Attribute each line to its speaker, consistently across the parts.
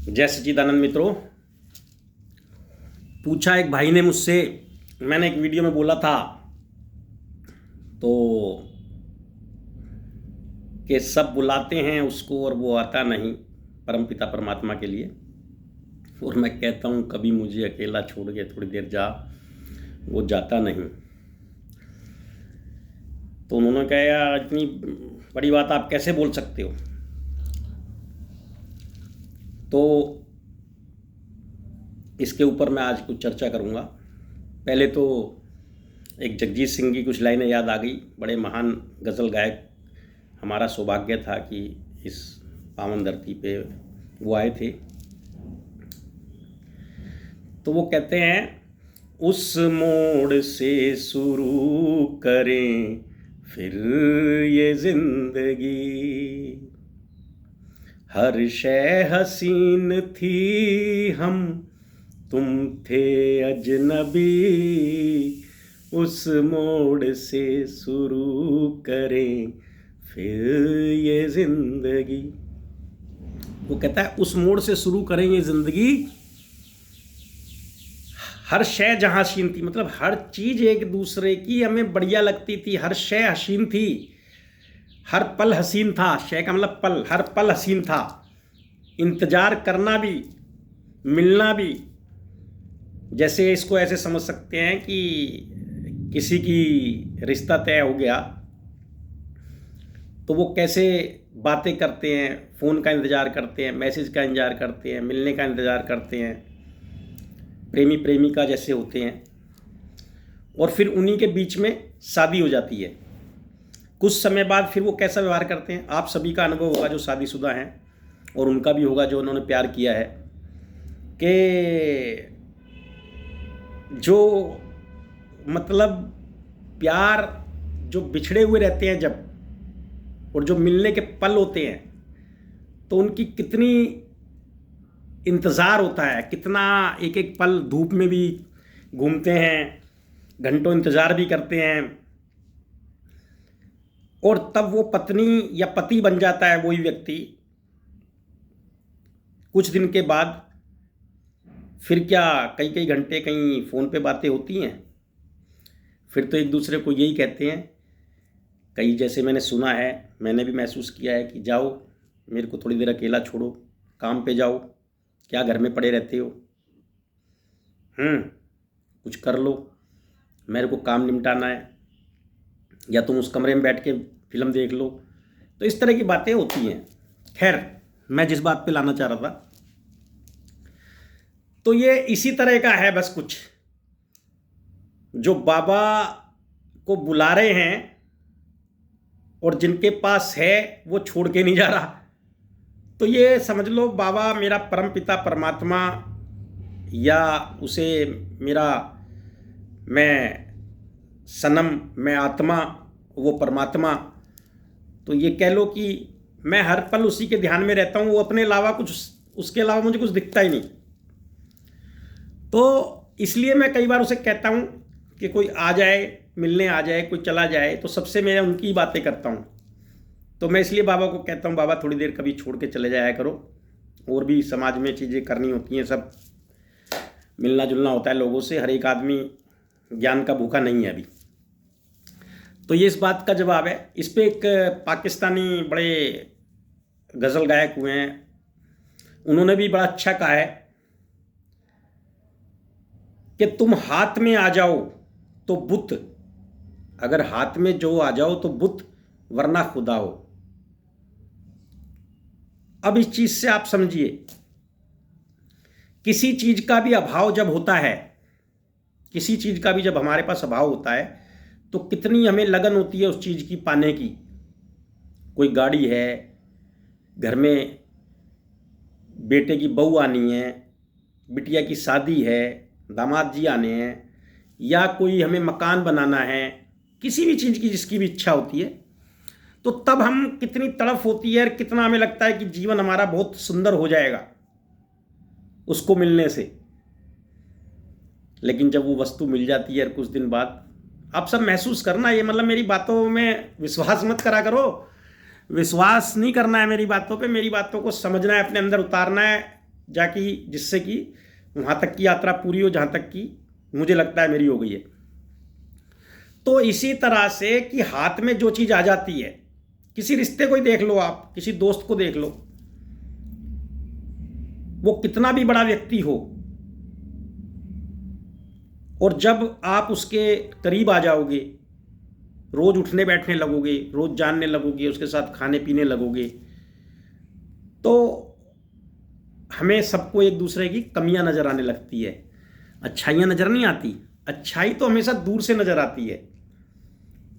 Speaker 1: जय सच्चिदानंद मित्रों। पूछा एक भाई ने मुझसे, मैंने एक वीडियो में बोला था तो कि सब बुलाते हैं उसको और वो आता नहीं परमपिता परमात्मा के लिए। और मैं कहता हूँ कभी मुझे अकेला छोड़ के थोड़ी देर जा, वो जाता नहीं। तो उन्होंने कहा यार इतनी बड़ी बात आप कैसे बोल सकते हो। तो इसके ऊपर मैं आज कुछ चर्चा करूँगा। पहले तो एक जगजीत सिंह की कुछ लाइनें याद आ गई। बड़े महान गज़ल गायक, हमारा सौभाग्य था कि इस पावन धरती पे वो आए थे। तो वो कहते हैं, उस मोड़ से शुरू करें फिर ये जिंदगी, हर शय हसीन थी हम तुम थे अजनबी, उस मोड़ से शुरू करें फिर ये जिंदगी। वो कहता है उस मोड़ से शुरू करें ये जिंदगी, हर शय जहाँ हसीन थी, मतलब हर चीज़ एक दूसरे की हमें बढ़िया लगती थी, हर शय हसीन थी, हर पल हसीन था। शय का मतलब पल, हर पल हसीन था। इंतज़ार करना भी, मिलना भी। जैसे इसको ऐसे समझ सकते हैं कि किसी की रिश्ता तय हो गया तो वो कैसे बातें करते हैं, फ़ोन का इंतज़ार करते हैं, मैसेज का इंतज़ार करते हैं, मिलने का इंतज़ार करते हैं, प्रेमी प्रेमिका जैसे होते हैं। और फिर उन्हीं के बीच में शादी हो जाती है। कुछ समय बाद फिर वो कैसा व्यवहार करते हैं, आप सभी का अनुभव होगा जो शादीशुदा हैं, और उनका भी होगा जो उन्होंने प्यार किया है, कि जो मतलब प्यार जो बिछड़े हुए रहते हैं जब, और जो मिलने के पल होते हैं, तो उनकी कितनी इंतज़ार होता है, कितना एक एक पल धूप में भी घूमते हैं, घंटों इंतज़ार भी करते हैं। और तब वो पत्नी या पति बन जाता है वही व्यक्ति। कुछ दिन के बाद फिर क्या कई कई घंटे कहीं फ़ोन पे बातें होती हैं, फिर तो एक दूसरे को यही कहते हैं। कई जैसे मैंने सुना है, मैंने भी महसूस किया है कि जाओ मेरे को थोड़ी देर अकेला छोड़ो, काम पे जाओ, क्या घर में पड़े रहते हो, कुछ कर लो, मेरे को काम निपटाना है, या तुम उस कमरे में बैठ के फिल्म देख लो। तो इस तरह की बातें होती हैं। खैर, मैं जिस बात पे लाना चाह रहा था, तो ये इसी तरह का है बस कुछ, जो बाबा को बुला रहे हैं और जिनके पास है वो छोड़ के नहीं जा रहा। तो ये समझ लो बाबा मेरा परम पिता परमात्मा, या उसे मेरा मैं सनम, मैं आत्मा, वो परमात्मा। तो ये कह लो कि मैं हर पल उसी के ध्यान में रहता हूँ। वो अपने अलावा कुछ, उसके अलावा मुझे कुछ दिखता ही नहीं। तो इसलिए मैं कई बार उसे कहता हूँ कि कोई आ जाए, मिलने आ जाए, कोई चला जाए, तो सबसे मैं उनकी बातें करता हूँ। तो मैं इसलिए बाबा को कहता हूँ, बाबा थोड़ी देर कभी छोड़ के चले जाया करो, और भी समाज में चीज़ें करनी होती हैं, सब मिलना जुलना होता है लोगों से। हर एक आदमी ज्ञान का भूखा नहीं है अभी। तो ये इस बात का जवाब है। इस पे एक पाकिस्तानी बड़े गज़ल गायक हुए हैं, उन्होंने भी बड़ा अच्छा कहा है कि तुम हाथ में आ जाओ तो बुत, अगर हाथ में जो आ जाओ तो बुत, वरना खुदा हो। अब इस चीज से आप समझिए, किसी चीज का भी अभाव जब होता है, किसी चीज का भी जब हमारे पास अभाव होता है, तो कितनी हमें लगन होती है उस चीज की पाने की। कोई गाड़ी है, घर में बेटे की बहू आनी है, बिटिया की शादी है, दामाद जी आने हैं, या कोई हमें मकान बनाना है, किसी भी चीज़ की जिसकी भी इच्छा होती है, तो तब हम कितनी तड़फ होती है और कितना हमें लगता है कि जीवन हमारा बहुत सुंदर हो जाएगा उसको मिलने से। लेकिन जब वो वस्तु मिल जाती है कुछ दिन बाद, आप सब महसूस करना, ये मतलब मेरी बातों में विश्वास मत करा करो, विश्वास नहीं करना है मेरी बातों पे, मेरी बातों को समझना है, अपने अंदर उतारना है, जाकि जिससे कि वहाँ तक की यात्रा पूरी हो जहाँ तक कि मुझे लगता है मेरी हो गई है। तो इसी तरह से कि हाथ में जो चीज़ आ जाती है, किसी रिश्ते को ही देख लो आप, किसी दोस्त को देख लो, वो कितना भी बड़ा व्यक्ति हो, और जब आप उसके करीब आ जाओगे, रोज उठने बैठने लगोगे, रोज जानने लगोगे, उसके साथ खाने पीने लगोगे, तो हमें सबको एक दूसरे की कमियां नज़र आने लगती है, अच्छाइयां नज़र नहीं आती। अच्छाई तो हमेशा दूर से नज़र आती है।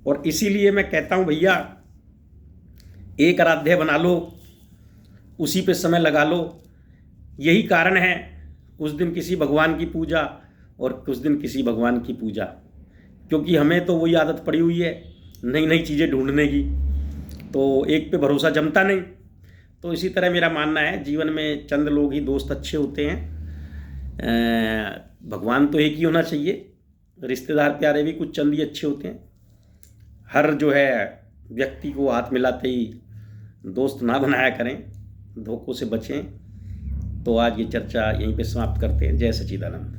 Speaker 1: और इसीलिए मैं कहता हूं भैया, एक आराध्य बना लो, उसी पे समय लगा लो। यही कारण है कुछ दिन किसी भगवान की पूजा और कुछ दिन किसी भगवान की पूजा, क्योंकि हमें तो वही आदत पड़ी हुई है नई नई चीज़ें ढूंढने की, तो एक पे भरोसा जमता नहीं। तो इसी तरह मेरा मानना है, जीवन में चंद लोग ही दोस्त अच्छे होते हैं, भगवान तो एक ही होना चाहिए, रिश्तेदार प्यारे भी कुछ चंद ही अच्छे होते हैं। हर जो है व्यक्ति को हाथ मिलाते ही दोस्त ना बनाया करें, धोखों से बचें। तो आज ये चर्चा यहीं पे समाप्त करते हैं। जय सच्चिदानंद।